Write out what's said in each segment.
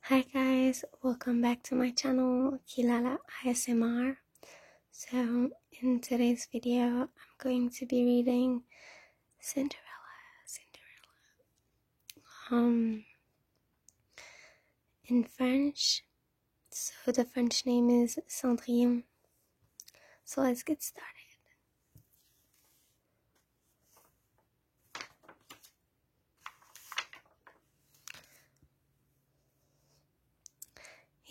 Hi guys, welcome back to my channel, Kilala ASMR. So in today's video, I'm going to be reading Cinderella. In French. So the French name is Cendrillon. So let's get started.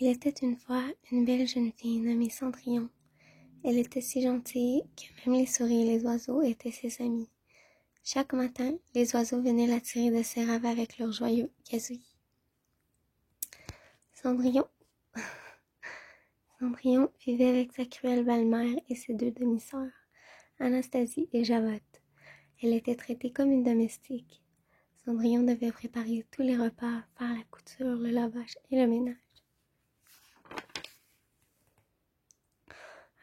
Il était une fois une belle jeune fille nommée Cendrillon. Elle était si gentille que même les souris et les oiseaux étaient ses amis. Chaque matin, les oiseaux venaient la tirer de ses rêves avec leur joyeux gazouillis. Cendrillon vivait avec sa cruelle belle-mère et ses deux demi-sœurs, Anastasie et Javotte. Elle était traitée comme une domestique. Cendrillon devait préparer tous les repas, faire la couture, le lavage et le ménage.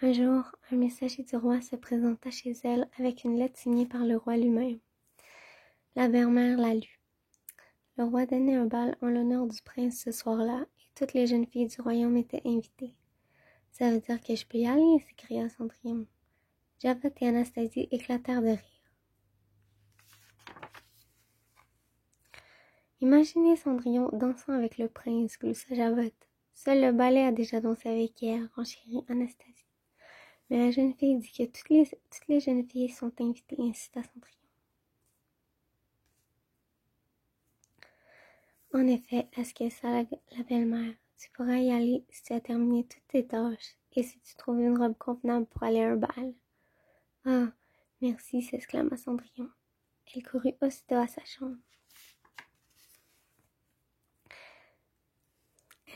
Un jour, un messager du roi se présenta chez elle avec une lettre signée par le roi lui-même. La belle-mère la lut. Le roi donnait un bal en l'honneur du prince ce soir-là et toutes les jeunes filles du royaume étaient invitées. « Ça veut dire que je peux y aller ?» s'écria Cendrillon. Javotte et Anastasie éclatèrent de rire. Imaginez Cendrillon dansant avec le prince, gloussa Javotte. Seul le balai a déjà dansé avec hier, renchérit Anastasie. Mais la jeune fille dit que toutes les jeunes filles sont invitées, insista Cendrillon. En effet, acquiesça la belle-mère. Tu pourras y aller si tu as terminé toutes tes tâches et si tu trouves une robe convenable pour aller à un bal. Ah, merci, s'exclama Cendrillon. Elle courut aussitôt à sa chambre.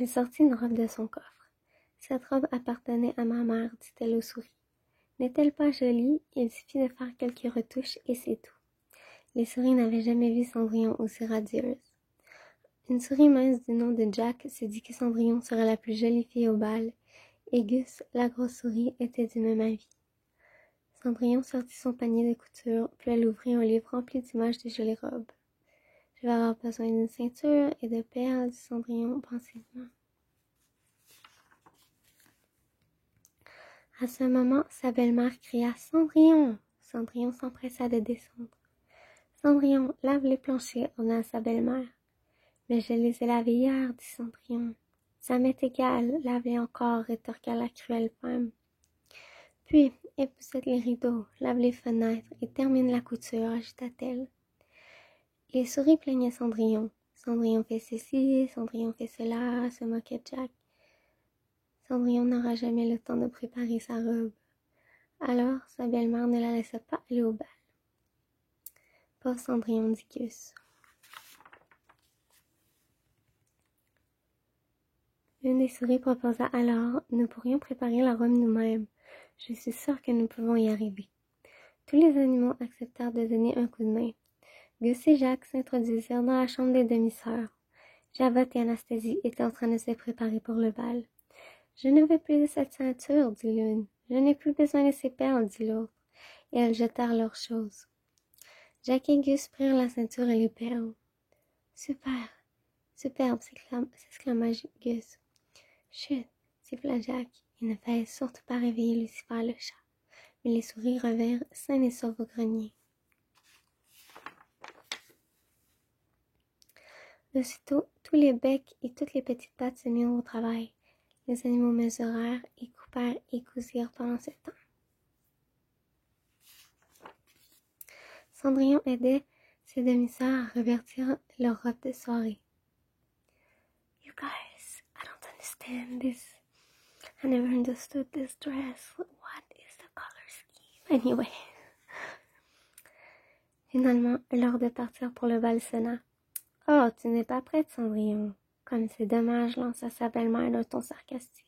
Elle sortit une robe de son coffre. Cette robe appartenait à ma mère, dit-elle aux souris. N'est-elle pas jolie? Il suffit de faire quelques retouches et c'est tout. Les souris n'avaient jamais vu Cendrillon aussi radieuse. Une souris mince du nom de Jack se dit que Cendrillon serait la plus jolie fille au bal, et Gus, la grosse souris, était du même avis. Cendrillon sortit son panier de couture, puis elle ouvrit un livre rempli d'images de jolies robes. « Je vais avoir besoin d'une ceinture et de perles, dit Cendrillon pensivement. À ce moment, sa belle-mère cria « Cendrillon !» Cendrillon s'empressa de descendre. « Cendrillon, lave les planchers !» ordonna sa belle-mère. « Mais je les ai lavés hier, dit Cendrillon. »« Ça m'est égal, lave-les encore, rétorqua la cruelle femme. Puis, époussette les rideaux, lave les fenêtres et termine la couture, ajouta-t-elle. Les souris plaignaient Cendrillon. Cendrillon fait ceci, Cendrillon fait cela, se moquait Jack. Cendrillon n'aura jamais le temps de préparer sa robe. Alors, sa belle-mère ne la laissa pas aller au bal. Pauvre Cendrillon, dit Gus. Une des souris proposa alors « Nous pourrions préparer la robe nous-mêmes. Je suis sûre que nous pouvons y arriver. » Tous les animaux acceptèrent de donner un coup de main. Gus et Jack s'introduisirent dans la chambre des demi-sœurs. Javotte et Anastasie étaient en train de se préparer pour le bal. « Je ne veux plus de cette ceinture, dit l'une. Je n'ai plus besoin de ces perles, dit l'autre. Et elles jetèrent leurs choses. Jack et Gus prirent la ceinture et les perles. « Super, superbe, s'exclama Gus. « Chut, siffla Jack. Il ne fallait surtout pas réveiller Lucifer le chat. » Mais les souris revinrent sains et saufs au grenier. Aussitôt, tous les becs et toutes les petites pattes se mirent au travail. Les animaux mesurèrent et coupèrent et cousirent pendant ce temps. Cendrillon aidait ses demi-sœurs à revêtir leur robe de soirée. « You guys, I don't understand this. I never understood this dress. What is the color scheme anyway? » Finalement, l'heure de partir pour le bal sonna. « Oh, tu n'es pas prête, Cendrillon. » Comme c'est dommage, lança sa belle-mère d'un ton sarcastique.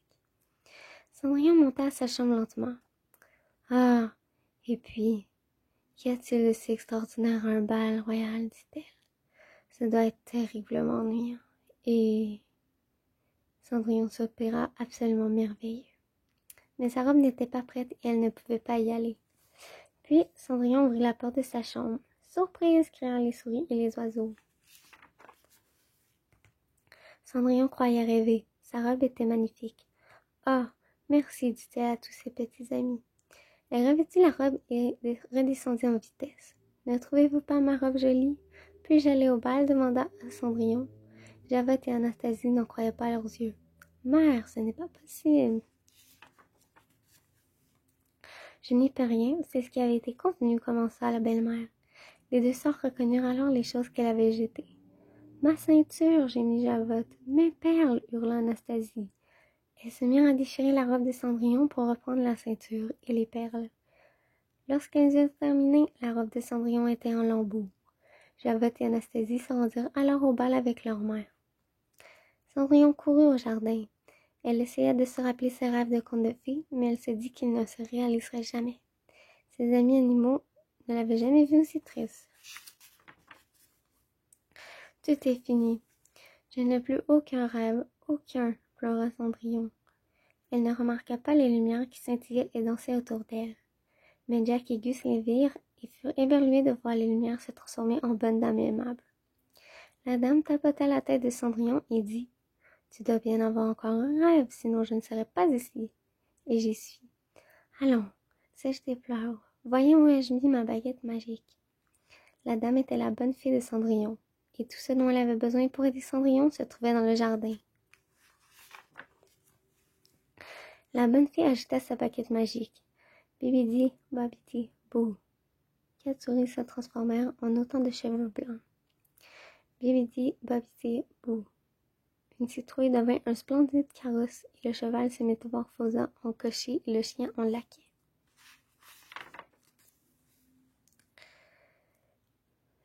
Cendrillon monta à sa chambre lentement. « Ah, et puis, qu'y a-t-il de si extraordinaire à un bal royal, dit-elle. Ça doit être terriblement ennuyant. Et... » Cendrillon soupira absolument merveilleux. Mais sa robe n'était pas prête et elle ne pouvait pas y aller. Puis, Cendrillon ouvrit la porte de sa chambre. « Surprise !» crièrent les souris et les oiseaux. Cendrillon croyait rêver. Sa robe était magnifique. Ah, merci, dit-elle à tous ses petits amis. Elle revêtit la robe et redescendit en vitesse. Ne trouvez-vous pas ma robe jolie? Puis-je aller au bal? Demanda Cendrillon. Javotte et Anastasie n'en croyaient pas leurs yeux. Mère, ce n'est pas possible. Je n'y peux rien, c'est ce qui avait été convenu, commença la belle-mère. Les deux sœurs reconnurent alors les choses qu'elle avait jetées. Ma ceinture, gémit Javotte. Mes perles, hurla Anastasie. Elles se mirent à déchirer la robe de Cendrillon pour reprendre la ceinture et les perles. Lorsqu'elles eurent terminé, la robe de Cendrillon était en lambeaux. Javotte et Anastasie se rendirent alors au bal avec leur mère. Cendrillon courut au jardin. Elle essaya de se rappeler ses rêves de conte de fées, mais elle se dit qu'ils ne se réaliseraient jamais. Ses amis animaux ne l'avaient jamais vue aussi triste. Tout est fini. Je n'ai plus aucun rêve, aucun, pleura Cendrillon. Elle ne remarqua pas les lumières qui scintillaient et dansaient autour d'elle. Mais Jack et Gus les virent et furent éberlués de voir les lumières se transformer en bonnes dames aimables. La dame tapota la tête de Cendrillon et dit « Tu dois bien avoir encore un rêve, sinon je ne serais pas ici. » Et j'y suis. Allons, sèche tes pleurs. Voyons où ai-je mis ma baguette magique. La dame était la bonne fée de Cendrillon, et tout ce dont elle avait besoin pour aider Cendrillon se trouvait dans le jardin. La bonne fée agita sa baguette magique. Bibidi, babidi, bou. 4 souris se transformèrent en autant de cheveux blancs. Bibidi, babidi, bou. Une citrouille devint un splendide carrosse et le cheval se métamorphosa en cocher et le chien en laquais.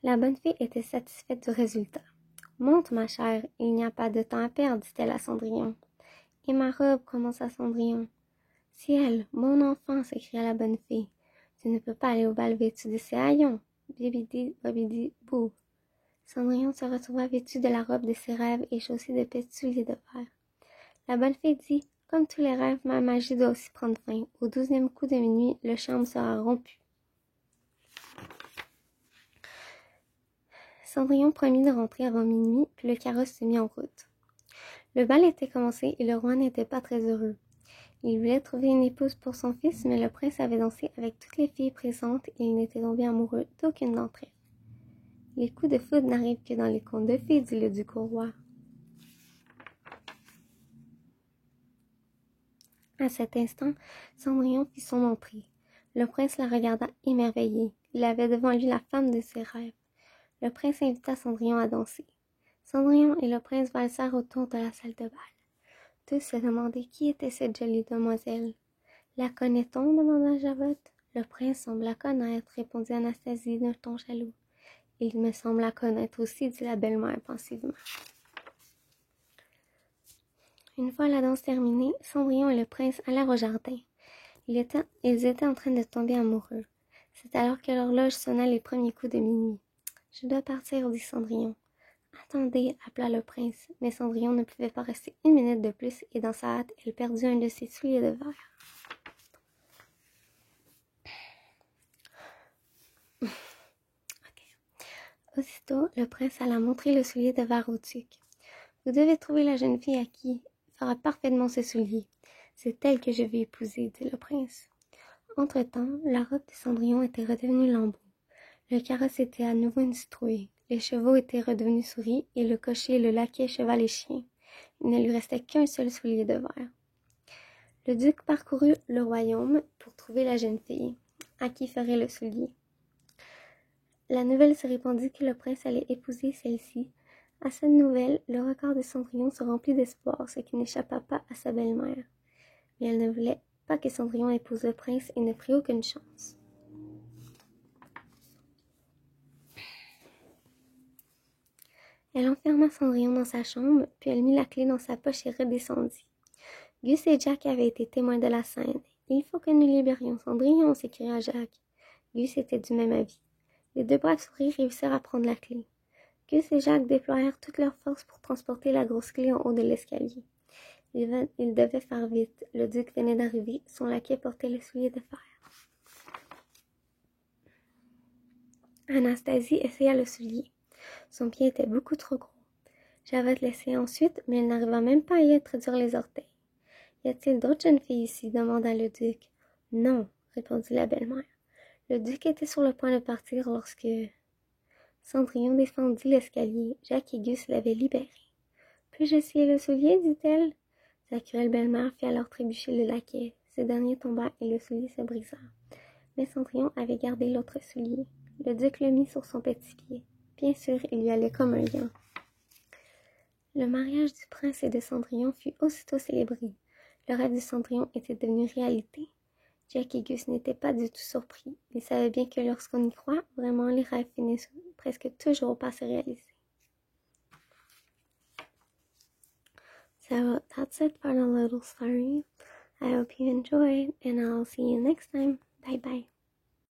La bonne fée était satisfaite du résultat. « Monte, ma chère, il n'y a pas de temps à perdre, dit-elle à Cendrillon. Et ma robe, commença Cendrillon. Ciel, mon enfant, s'écria la bonne fée. Tu ne peux pas aller au bal vêtu de ces haillons. Bibidi, babidi, bou. Cendrillon se retrouva vêtu de la robe de ses rêves et chaussé de petits souliers de verre. La bonne fée dit, comme tous les rêves, ma magie doit aussi prendre fin. Au 12e coup de minuit, le charme sera rompu. Cendrillon promit de rentrer avant minuit, puis le carrosse se mit en route. Le bal était commencé et le roi n'était pas très heureux. Il voulait trouver une épouse pour son fils, mais le prince avait dansé avec toutes les filles présentes et il n'était tombé amoureux d'aucune d'entre elles. Les coups de foudre n'arrivent que dans les contes de fées, dit le duc au roi. À cet instant, Cendrillon fit son entrée. Le prince la regarda émerveillé. Il avait devant lui la femme de ses rêves. Le prince invita Cendrillon à danser. Cendrillon et le prince valsèrent autour de la salle de bal. Tous se demandaient qui était cette jolie demoiselle. La connaît-on? Demanda Javotte. Le prince semble la connaître, répondit Anastasie d'un ton jaloux. Il me semble la connaître aussi, dit la belle-mère pensivement. Une fois la danse terminée, Cendrillon et le prince allèrent au jardin. Ils étaient en train de tomber amoureux. C'est alors que l'horloge sonna les premiers coups de minuit. « Je dois partir, dit Cendrillon. »« Attendez, appela le prince, mais Cendrillon ne pouvait pas rester une minute de plus et dans sa hâte, elle perdit un de ses souliers de verre. Aussitôt, le prince alla montrer le soulier de verre au duc. « Vous devez trouver la jeune fille à qui fera parfaitement ce soulier. C'est elle que je vais épouser, dit le prince. Entre-temps, la robe de Cendrillon était redevenue lambeau. Le carrosse était à nouveau une citrouille. Les chevaux étaient redevenus souris et le cocher, le laquais, cheval et chien. Il ne lui restait qu'un seul soulier de verre. Le duc parcourut le royaume pour trouver la jeune fille, à qui ferait le soulier. La nouvelle se répandit que le prince allait épouser celle-ci. À cette nouvelle, le regard de Cendrillon se remplit d'espoir, ce qui n'échappa pas à sa belle-mère. Mais elle ne voulait pas que Cendrillon épouse le prince et ne prit aucune chance. Elle enferma Cendrillon dans sa chambre, puis elle mit la clé dans sa poche et redescendit. Gus et Jack avaient été témoins de la scène. « Il faut que nous libérions Cendrillon » s'écria Jack. Gus était du même avis. Les deux braves souris réussirent à prendre la clé. Gus et Jack déployèrent toutes leurs forces pour transporter la grosse clé en haut de l'escalier. Ils devaient faire vite. Le duc venait d'arriver. Son laquais portait le soulier de fer. Anastasie essaya le soulier. Son pied était beaucoup trop gros. J'avais te laisser ensuite, mais elle n'arriva même pas à y introduire les orteils. Y a-t-il d'autres jeunes filles ici? Demanda le duc. Non, répondit la belle-mère. Le duc était sur le point de partir lorsque Cendrillon descendit l'escalier. Jacques et Gus l'avaient libéré. Puis-je essayer le soulier? dit-elle. Sa cruelle belle-mère fit alors trébucher le laquais. Ce dernier tomba et le soulier se brisa. Mais Cendrillon avait gardé l'autre soulier. Le duc le mit sur son petit pied. Bien sûr, il lui allait comme un lion. Le mariage du prince et de Cendrillon fut aussitôt célébré. Le rêve de Cendrillon était devenu réalité. Jack et Gus n'étaient pas du tout surpris. Ils savaient bien que lorsqu'on y croit, vraiment les rêves finissent presque toujours par se réaliser. So that's it for the little story. I hope you enjoyed, and I'll see you next time. Bye bye.